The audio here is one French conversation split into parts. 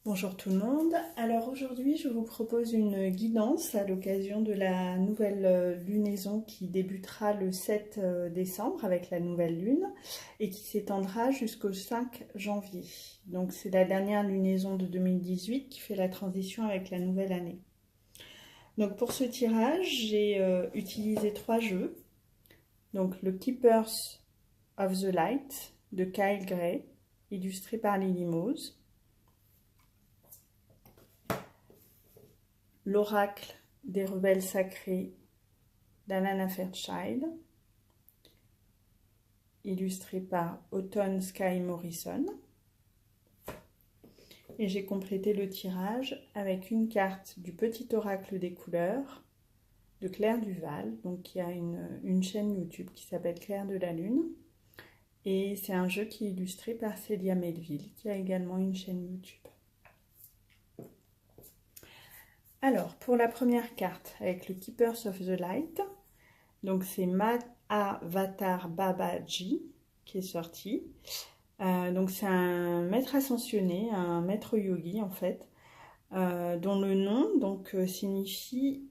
Bonjour tout le monde. Alors aujourd'hui, je vous propose une guidance à l'occasion de la nouvelle lunaison qui débutera le 7 décembre avec la nouvelle lune et qui s'étendra jusqu'au 5 janvier. Donc c'est la dernière lunaison de 2018 qui fait la transition avec la nouvelle année. Donc pour ce tirage, j'ai utilisé 3 jeux. Donc le Keepers of the Light de Kyle Gray, illustré par Lily Mose. L'oracle des rebelles sacrés d'Alana Fairchild, illustré par Autumn Sky Morrison. Et j'ai complété le tirage avec une carte du petit oracle des couleurs de Claire Duval, donc qui a une chaîne YouTube qui s'appelle Claire de la Lune. Et c'est un jeu qui est illustré par Célia Melville, qui a également une chaîne YouTube. Alors, pour la première carte, avec le Keepers of the Light, donc c'est Mahavatar Babaji qui est sorti. Donc c'est un maître ascensionné, un maître yogi en fait, dont le nom signifie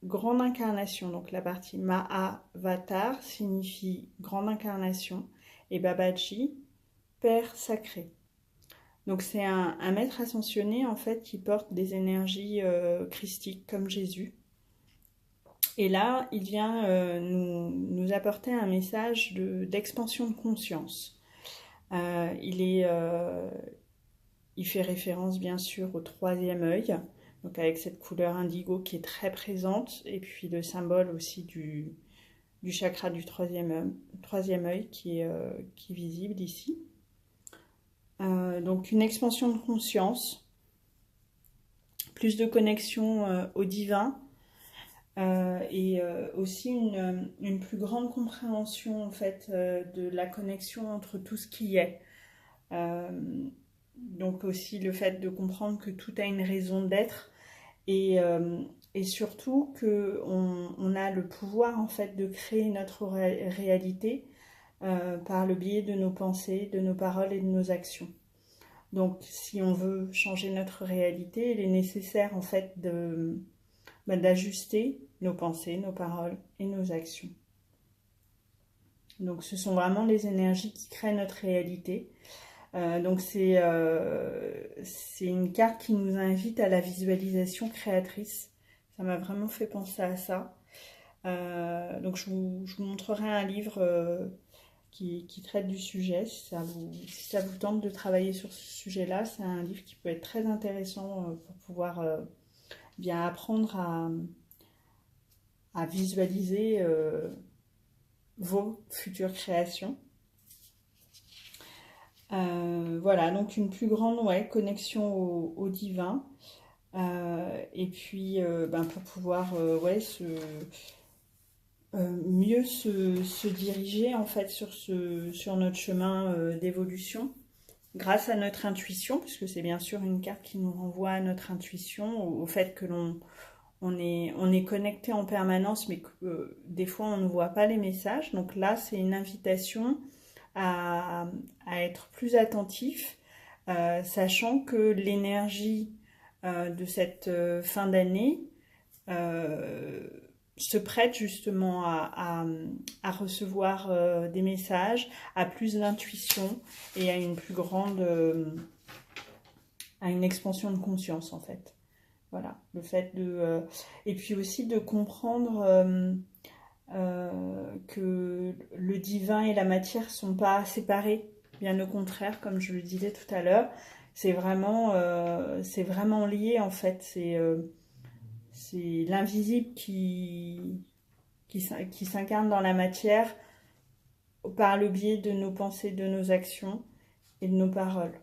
grande incarnation. Donc la partie Mahavatar signifie grande incarnation et Babaji, père sacré. Donc c'est un maître ascensionné en fait qui porte des énergies christiques comme Jésus. Et là, il vient nous apporter un message d'expansion de conscience. Il fait référence bien sûr au troisième œil, donc avec cette couleur indigo qui est très présente, et puis le symbole aussi du chakra du troisième œil qui est visible ici. Donc une expansion de conscience, plus de connexion au divin, et aussi une plus grande compréhension en fait de la connexion entre tout ce qui est. Donc aussi le fait de comprendre que tout a une raison d'être et surtout qu'on a le pouvoir en fait de créer notre réalité par le biais de nos pensées, de nos paroles et de nos actions. Donc si on veut changer notre réalité, il est nécessaire en fait d'ajuster nos pensées, nos paroles et nos actions. Donc ce sont vraiment les énergies qui créent notre réalité. Donc c'est une carte qui nous invite à la visualisation créatrice. Ça m'a vraiment fait penser à ça. Donc je vous montrerai un livre qui traite du sujet, si ça vous tente de travailler sur ce sujet-là. C'est un livre qui peut être très intéressant pour pouvoir bien apprendre à visualiser vos futures créations. Voilà, donc une plus grande connexion au divin. Et puis pour pouvoir mieux se diriger en fait sur notre chemin d'évolution grâce à notre intuition, puisque c'est bien sûr une carte qui nous renvoie à notre intuition, au fait que on est connecté en permanence, mais que des fois on ne voit pas les messages. Donc là, c'est une invitation à être plus attentif, sachant que l'énergie de cette fin d'année se prête justement à recevoir des messages, à plus d'intuition et à une plus grande à une expansion de conscience en fait. Voilà, le fait de et puis aussi de comprendre que le divin et la matière ne sont pas séparés, bien au contraire, comme je le disais tout à l'heure, c'est vraiment lié en fait, c'est l'invisible qui s'incarne dans la matière par le biais de nos pensées, de nos actions et de nos paroles.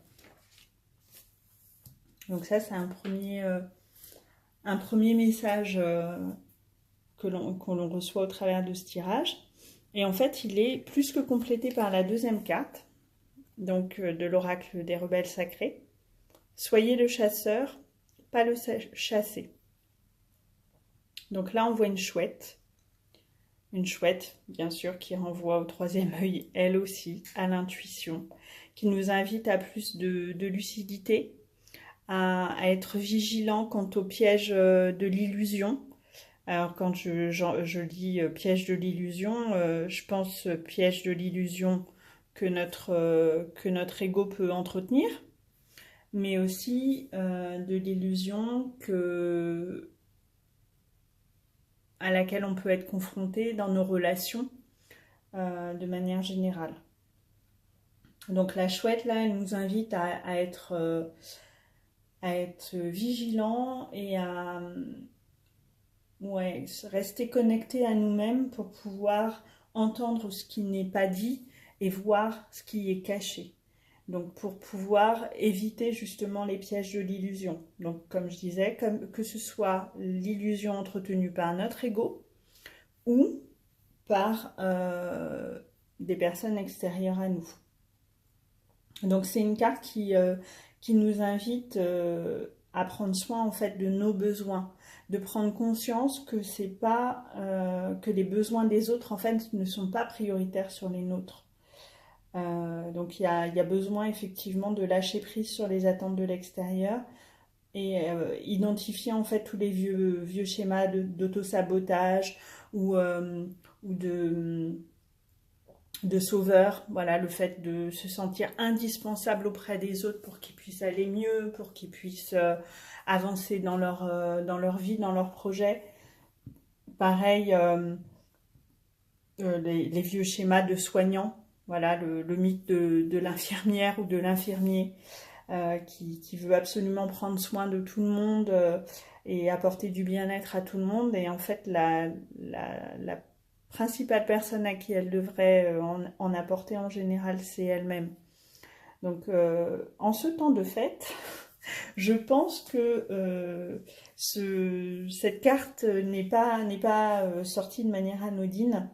Donc ça, c'est un premier message que l'on reçoit au travers de ce tirage. Et en fait, il est plus que complété par la deuxième carte, donc de l'oracle des rebelles sacrés. Soyez le chasseur, pas le chassé. Donc là, on voit une chouette, bien sûr, qui renvoie au troisième œil, elle aussi, à l'intuition, qui nous invite à plus de lucidité, à être vigilant quant au piège de l'illusion. Alors quand je dis piège de l'illusion, je pense piège de l'illusion que notre ego peut entretenir, mais aussi de l'illusion à laquelle on peut être confronté dans nos relations de manière générale. Donc la chouette, là, elle nous invite à être vigilant et à rester connecté à nous-mêmes pour pouvoir entendre ce qui n'est pas dit et voir ce qui est caché. Donc pour pouvoir éviter justement les pièges de l'illusion. Donc comme je disais, que ce soit l'illusion entretenue par notre ego ou par des personnes extérieures à nous. Donc c'est une carte qui nous invite à prendre soin en fait de nos besoins, de prendre conscience que c'est pas que les besoins des autres en fait ne sont pas prioritaires sur les nôtres. Donc il y a besoin effectivement de lâcher prise sur les attentes de l'extérieur et identifier en fait tous les vieux schémas d'auto-sabotage ou de sauveur, voilà, le fait de se sentir indispensable auprès des autres pour qu'ils puissent aller mieux, pour qu'ils puissent avancer dans leur vie, dans leurs projets. Pareil, les vieux schémas de soignants, voilà, le mythe de l'infirmière ou de l'infirmier qui veut absolument prendre soin de tout le monde et apporter du bien-être à tout le monde. Et en fait, la principale personne à qui elle devrait en apporter en général, c'est elle-même. Donc, en ce temps de fête, je pense que cette carte n'est pas sortie de manière anodine.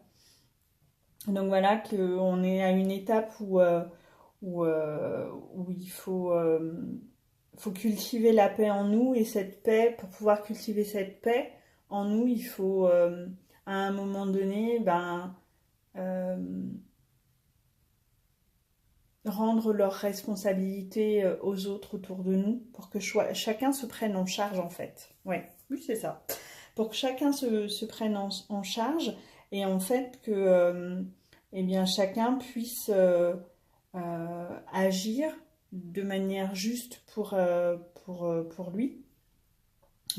Donc voilà, qu'on est à une étape où il faut cultiver la paix en nous, et cette paix, pour pouvoir cultiver cette paix en nous, il faut à un moment donné rendre leurs responsabilités aux autres autour de nous pour que chacun se prenne en charge en fait. Ouais, oui, c'est ça. Pour que chacun se prenne en charge et en fait que eh bien, chacun puisse agir de manière juste pour lui.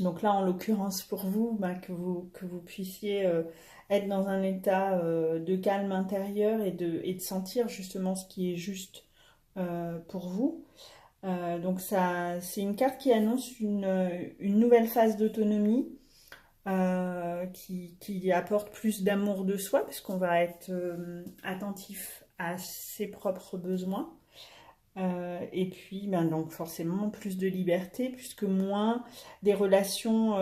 Donc là, en l'occurrence pour vous, que vous puissiez être dans un état de calme intérieur et de sentir justement ce qui est juste pour vous. Donc ça, c'est une carte qui annonce une nouvelle phase d'autonomie qui apporte plus d'amour de soi, puisqu'on va être attentif à ses propres besoins. Et puis donc forcément plus de liberté, puisque moins les relations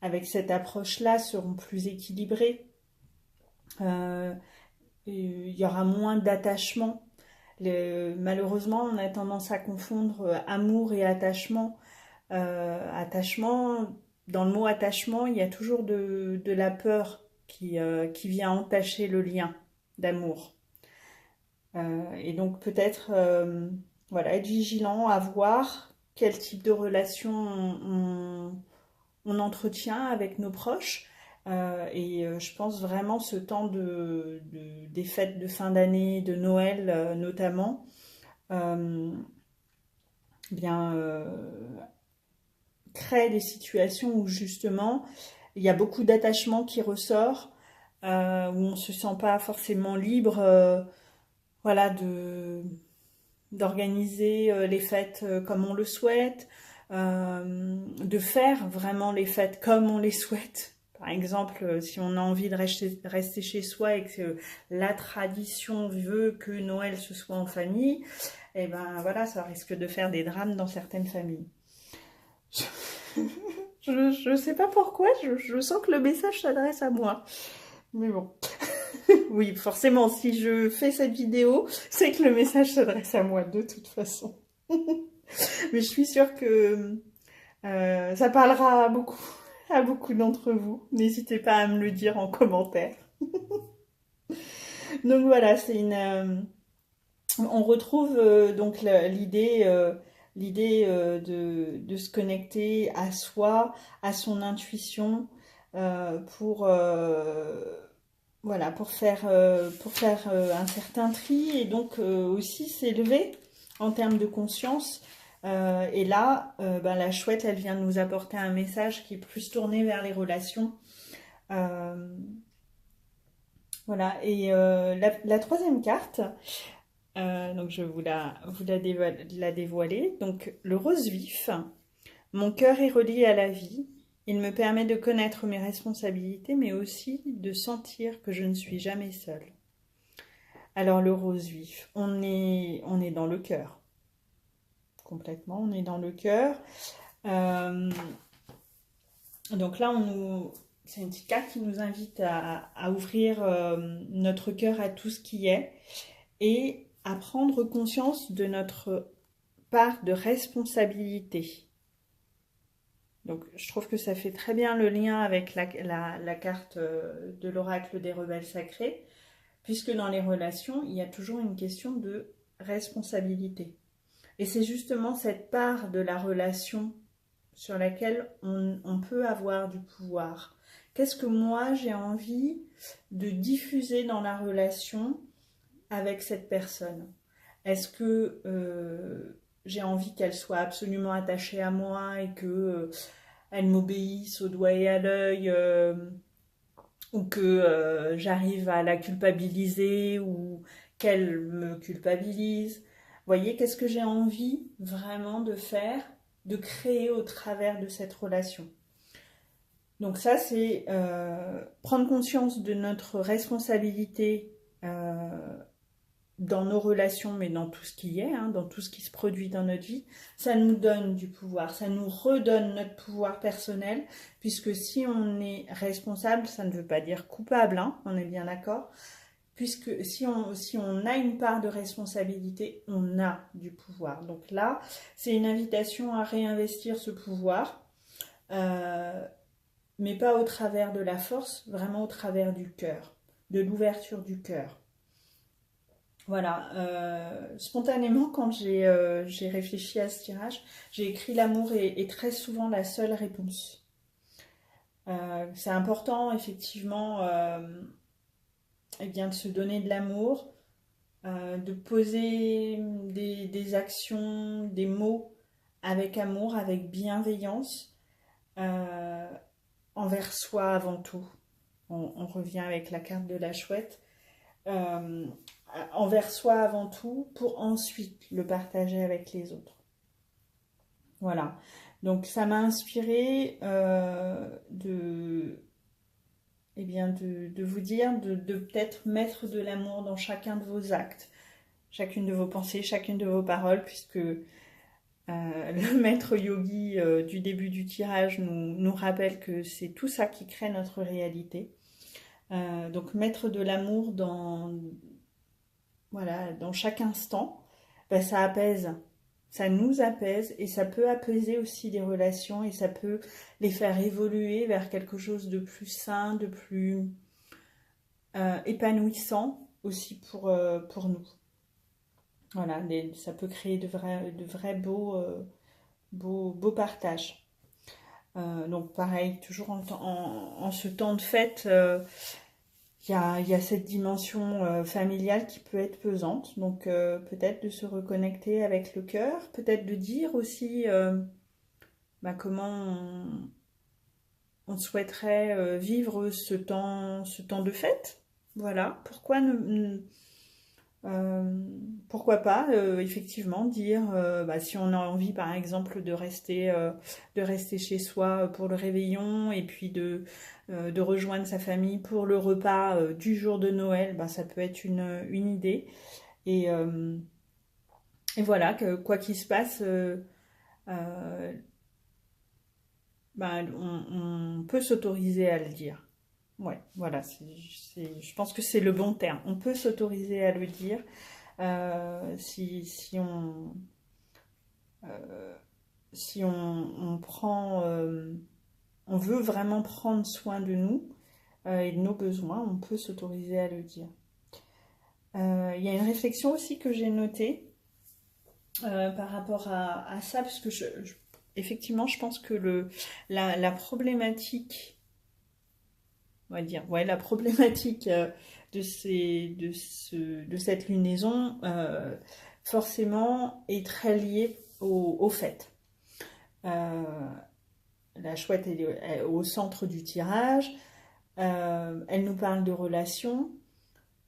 avec cette approche-là seront plus équilibrées. Il y aura moins d'attachement. Malheureusement, on a tendance à confondre amour et attachement. Attachement, dans le mot attachement, il y a toujours de la peur qui vient entacher le lien d'amour. Et donc peut-être être vigilant à voir quel type de relation on entretient avec nos proches. Je pense vraiment ce temps des fêtes de fin d'année, de Noël notamment, crée des situations où justement il y a beaucoup d'attachement qui ressort, où on ne se sent pas forcément libre d'organiser les fêtes comme on le souhaite, de faire vraiment les fêtes comme on les souhaite. Par exemple, si on a envie de rester chez soi et que la tradition veut que Noël ce soit en famille, et ça risque de faire des drames dans certaines familles. Je sais pas pourquoi, je sens que le message s'adresse à moi. Mais bon. Oui, forcément, si je fais cette vidéo, c'est que le message s'adresse à moi, de toute façon. Mais je suis sûre que ça parlera à beaucoup d'entre vous. N'hésitez pas à me le dire en commentaire. Donc voilà, c'est On retrouve donc l'idée de se connecter à soi, à son intuition, pour voilà, pour faire un certain tri et donc aussi s'élever en termes de conscience. Et là, ben, la chouette, elle vient nous apporter un message qui est plus tourné vers les relations. Euh, voilà, et la troisième carte, donc je vais la dévoiler. Donc le rose vif, mon cœur est relié à la vie. Il me permet de connaître mes responsabilités, mais aussi de sentir que je ne suis jamais seule. Alors le rose vif, on est dans le cœur. Complètement, on est dans le cœur. Euh, donc là, c'est une petite carte qui nous invite à ouvrir notre cœur à tout ce qui est et à prendre conscience de notre part de responsabilité. Donc je trouve que ça fait très bien le lien avec la carte de l'oracle des rebelles sacrés, puisque dans les relations, il y a toujours une question de responsabilité. Et c'est justement cette part de la relation sur laquelle on peut avoir du pouvoir. Qu'est-ce que moi j'ai envie de diffuser dans la relation avec cette personne? Est-ce que j'ai envie qu'elle soit absolument attachée à moi et que elle m'obéisse au doigt et à l'œil, ou que j'arrive à la culpabiliser ou qu'elle me culpabilise? Vous voyez, qu'est-ce que j'ai envie vraiment de faire, de créer au travers de cette relation? Donc ça, c'est prendre conscience de notre responsabilité dans nos relations, mais dans tout ce qui est, hein, dans tout ce qui se produit dans notre vie. Ça nous donne du pouvoir, ça nous redonne notre pouvoir personnel, puisque si on est responsable, ça ne veut pas dire coupable, hein, on est bien d'accord, puisque si on a une part de responsabilité, on a du pouvoir. Donc là, c'est une invitation à réinvestir ce pouvoir, mais pas au travers de la force, vraiment au travers du cœur, de l'ouverture du cœur. Voilà, spontanément, quand j'ai réfléchi à ce tirage, j'ai écrit l'amour est très souvent la seule réponse. C'est important, effectivement, eh bien, de se donner de l'amour, de poser des actions, des mots avec amour, avec bienveillance, euh, envers soi avant tout. On revient avec la carte de la chouette. Euh, Envers soi avant tout, pour ensuite le partager avec les autres. Voilà. Donc ça m'a inspiré eh bien de vous dire de peut-être mettre de l'amour dans chacun de vos actes, chacune de vos pensées, chacune de vos paroles, puisque le maître yogi du début du tirage nous rappelle que c'est tout ça qui crée notre réalité. Donc mettre de l'amour voilà, dans chaque instant, ben, ça apaise, ça nous apaise et ça peut apaiser aussi les relations et ça peut les faire évoluer vers quelque chose de plus sain, de plus épanouissant aussi pour nous. Voilà, ça peut créer de vrais beaux partages. Donc pareil, toujours en ce temps de fête, il y a cette dimension familiale qui peut être pesante, donc peut-être de se reconnecter avec le cœur, peut-être de dire aussi bah, comment on souhaiterait vivre ce temps de fête. Voilà, pourquoi pas effectivement dire bah, si on a envie par exemple de rester chez soi pour le réveillon et puis de rejoindre sa famille pour le repas du jour de Noël, bah, ça peut être une idée. Et, euh, et voilà, que, quoi qu'il se passe, euh, bah, on peut s'autoriser à le dire. Ouais, voilà, je pense que c'est le bon terme. On peut s'autoriser à le dire si euh, si on prend, on veut vraiment prendre soin de nous et de nos besoins, on peut s'autoriser à le dire. Il y a une réflexion aussi que j'ai notée par rapport à ça, parce que effectivement, je pense que la problématique, on va dire, ouais, la problématique de cette lunaison, forcément, est très liée au fait. La chouette est au centre du tirage. Elle nous parle de relations.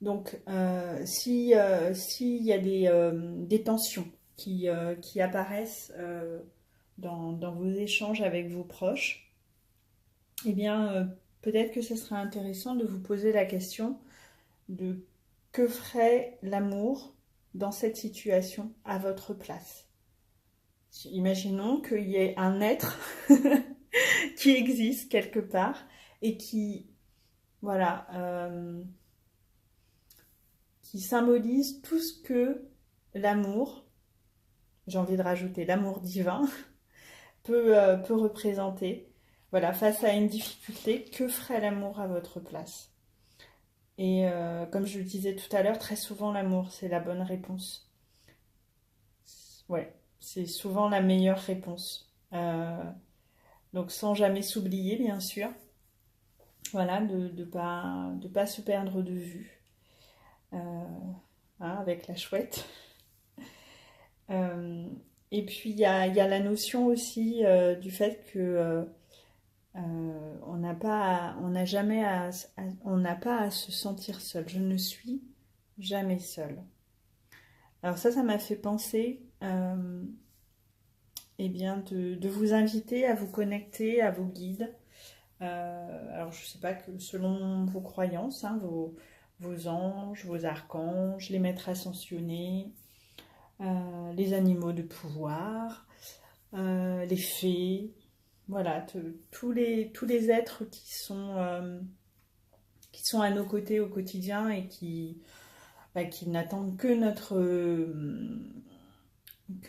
Donc, s'il y a des tensions qui apparaissent dans vos échanges avec vos proches, eh bien, peut-être que ce serait intéressant de vous poser la question de que ferait l'amour dans cette situation à votre place. Imaginons qu'il y ait un être qui existe quelque part et qui, voilà, qui symbolise tout ce que l'amour, j'ai envie de rajouter l'amour divin, peut représenter. Voilà, face à une difficulté, que ferait l'amour à votre place? Et comme je le disais tout à l'heure, très souvent l'amour, c'est la bonne réponse. Ouais, c'est souvent la meilleure réponse. Donc sans jamais s'oublier, bien sûr. Voilà, de pas se perdre de vue avec la chouette. Et puis il y a la notion aussi du fait que on n'a pas à se sentir seul. Je ne suis jamais seule. Alors ça m'a fait penser eh bien de vous inviter à vous connecter à vos guides. Alors je ne sais pas que selon vos croyances, hein, vos anges, vos archanges, les maîtres ascensionnés, les animaux de pouvoir, les fées, voilà, tous les êtres qui sont à nos côtés au quotidien et qui n'attendent que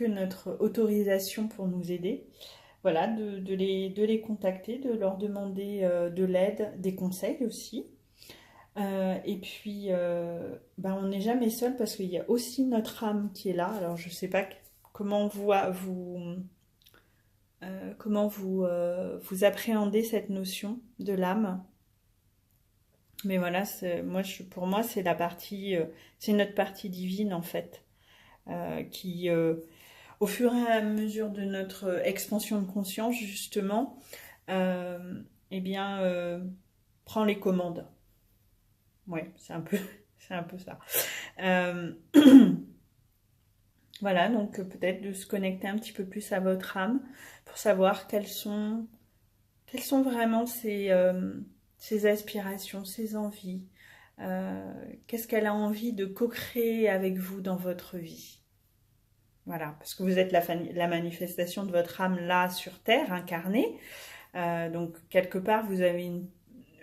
notre autorisation pour nous aider. Voilà, de les contacter, de leur demander de l'aide, des conseils aussi. Et puis, on n'est jamais seul parce qu'il y a aussi notre âme qui est là. Alors, je ne sais pas comment vous appréhendez cette notion de l'âme. Mais voilà, pour moi, c'est c'est notre partie divine en fait, qui, au fur et à mesure de notre expansion de conscience, justement, eh bien, prend les commandes. Ouais, c'est un peu, c'est un peu ça. Voilà, donc peut-être de se connecter un petit peu plus à votre âme pour savoir quelles sont vraiment ses aspirations, ses envies. Qu'est-ce qu'elle a envie de co-créer avec vous dans votre vie. Voilà, parce que vous êtes la manifestation de votre âme là sur Terre, incarnée. Donc quelque part, vous avez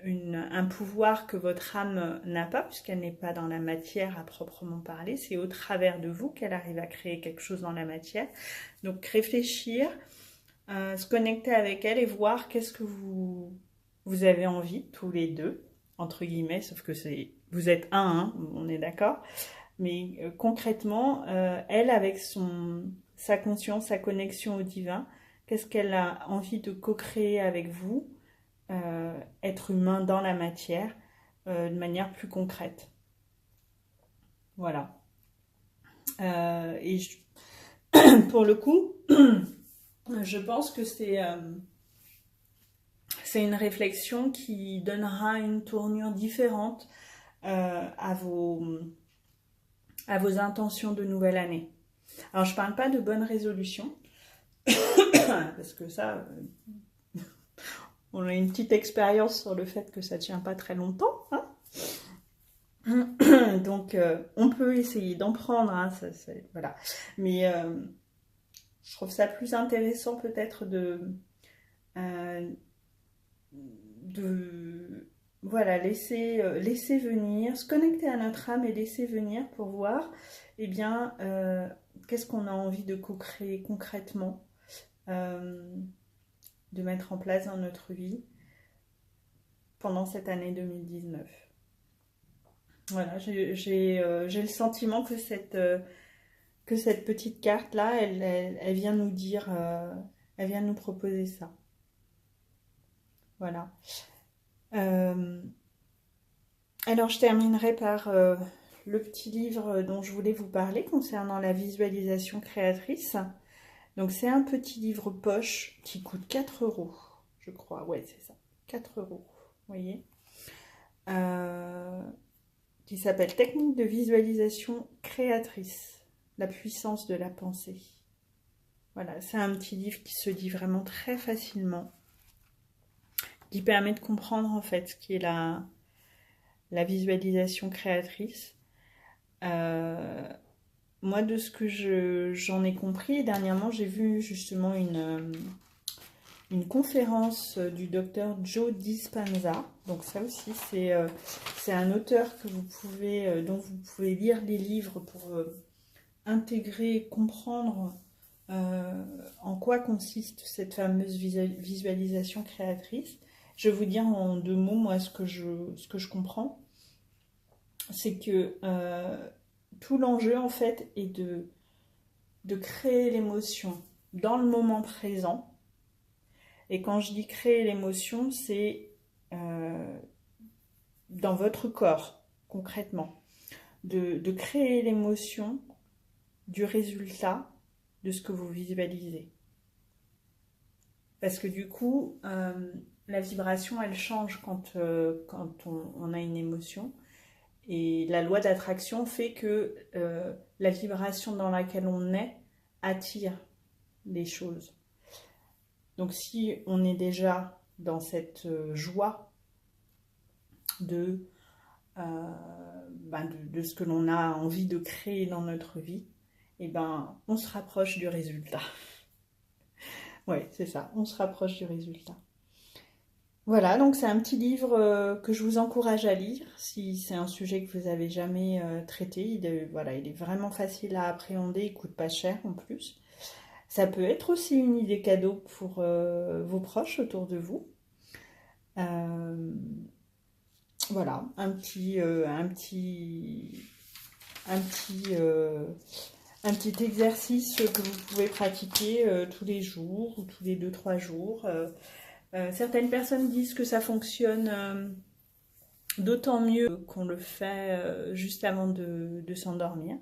un pouvoir que votre âme n'a pas, puisqu'elle n'est pas dans la matière à proprement parler. C'est au travers de vous qu'elle arrive à créer quelque chose dans la matière. Donc réfléchir, se connecter avec elle et voir qu'est-ce que vous avez envie, tous les deux, entre guillemets, sauf que vous êtes un, on est d'accord. Mais concrètement, elle, avec sa conscience, sa connexion au divin, qu'est-ce qu'elle a envie de co-créer avec vous, être humain dans la matière, de manière plus concrète. Voilà. Et pour le coup, je pense que c'est une réflexion qui donnera une tournure différente à vos intentions de nouvelle année. Alors, je ne parle pas de bonnes résolutions, parce que ça, on a une petite expérience sur le fait que ça ne tient pas très longtemps. Hein. Donc, on peut essayer d'en prendre, hein, voilà. Mais je trouve ça plus intéressant peut-être voilà, laisser venir, se connecter à notre âme et laisser venir pour voir, eh bien, qu'est-ce qu'on a envie de co-créer concrètement, de mettre en place dans notre vie pendant cette année 2019. Voilà, j'ai le sentiment que cette petite carte-là, elle vient nous dire, elle vient nous proposer ça. Voilà. Euh, alors, je terminerai par le petit livre dont je voulais vous parler concernant la visualisation créatrice. Donc, c'est un petit livre poche qui coûte 4 euros, je crois. Ouais, c'est ça. 4 euros, vous voyez. Euh, qui s'appelle Technique de visualisation créatrice, la puissance de la pensée. Voilà, c'est un petit livre qui se lit vraiment très facilement, qui permet de comprendre en fait ce qui est la visualisation créatrice. Moi, de ce que j'en ai compris, dernièrement, j'ai vu justement une conférence du docteur Joe Dispenza. Donc ça aussi, c'est un auteur que vous pouvez, dont vous pouvez lire les livres pour intégrer, comprendre en quoi consiste cette fameuse visualisation créatrice. Je vais vous dire en 2 mots, moi, ce que je comprends. C'est que tout l'enjeu, en fait, est de créer l'émotion dans le moment présent. Et quand je dis créer l'émotion, c'est dans votre corps, concrètement. De créer l'émotion du résultat de ce que vous visualisez. Parce que du coup, la vibration, elle change quand on a une émotion. Et la loi d'attraction fait que la vibration dans laquelle on est attire les choses. Donc si on est déjà dans cette joie de ce que l'on a envie de créer dans notre vie, et ben on se rapproche du résultat. Ouais, c'est ça, on se rapproche du résultat. Voilà, donc c'est un petit livre que je vous encourage à lire si c'est un sujet que vous n'avez jamais traité. Il est vraiment facile à appréhender, il coûte pas cher en plus. Ça peut être aussi une idée cadeau pour vos proches autour de vous. Voilà, un petit exercice que vous pouvez pratiquer tous les jours ou tous les 2-3 jours. Certaines personnes disent que ça fonctionne d'autant mieux qu'on le fait juste avant de s'endormir.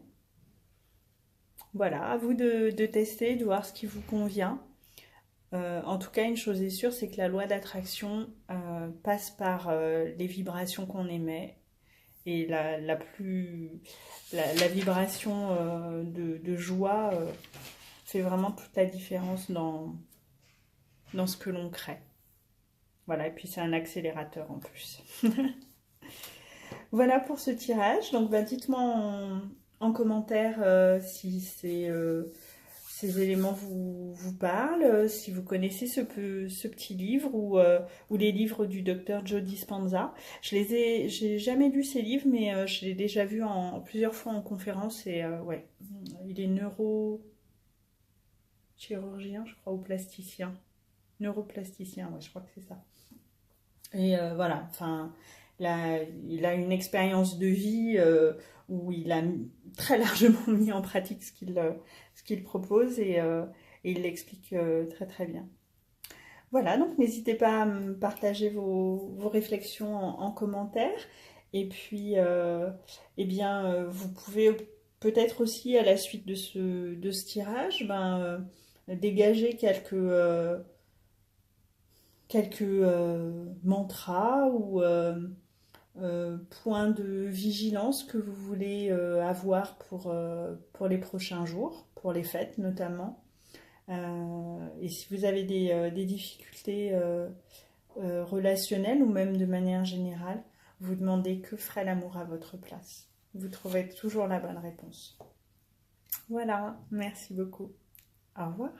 Voilà, à vous de tester, de voir ce qui vous convient. En tout cas, une chose est sûre, c'est que la loi d'attraction passe par les vibrations qu'on émet. Et la vibration de joie fait vraiment toute la différence dans ce que l'on crée. Voilà, et puis c'est un accélérateur en plus. Voilà pour ce tirage. Donc dites-moi en commentaire si ces éléments vous parlent, si vous connaissez ce petit livre ou les livres du docteur Joe Dispenza. J'ai jamais lu ces livres, mais je l'ai déjà vu plusieurs fois en conférence et ouais, il est neurochirurgien, je crois, ou plasticien. Neuroplasticien, ouais, je crois que c'est ça. Et voilà, enfin, il a une expérience de vie où il a très largement mis en pratique ce qu'il propose et il l'explique très très bien. Voilà, donc n'hésitez pas à me partager vos réflexions en commentaire. Et puis, eh bien, vous pouvez peut-être aussi, à la suite de ce tirage, dégager quelques mantras ou points de vigilance que vous voulez avoir pour les prochains jours, pour les fêtes notamment. Et si vous avez des difficultés relationnelles ou même de manière générale, vous demandez que ferait l'amour à votre place. Vous trouverez toujours la bonne réponse. Voilà, merci beaucoup. Au revoir.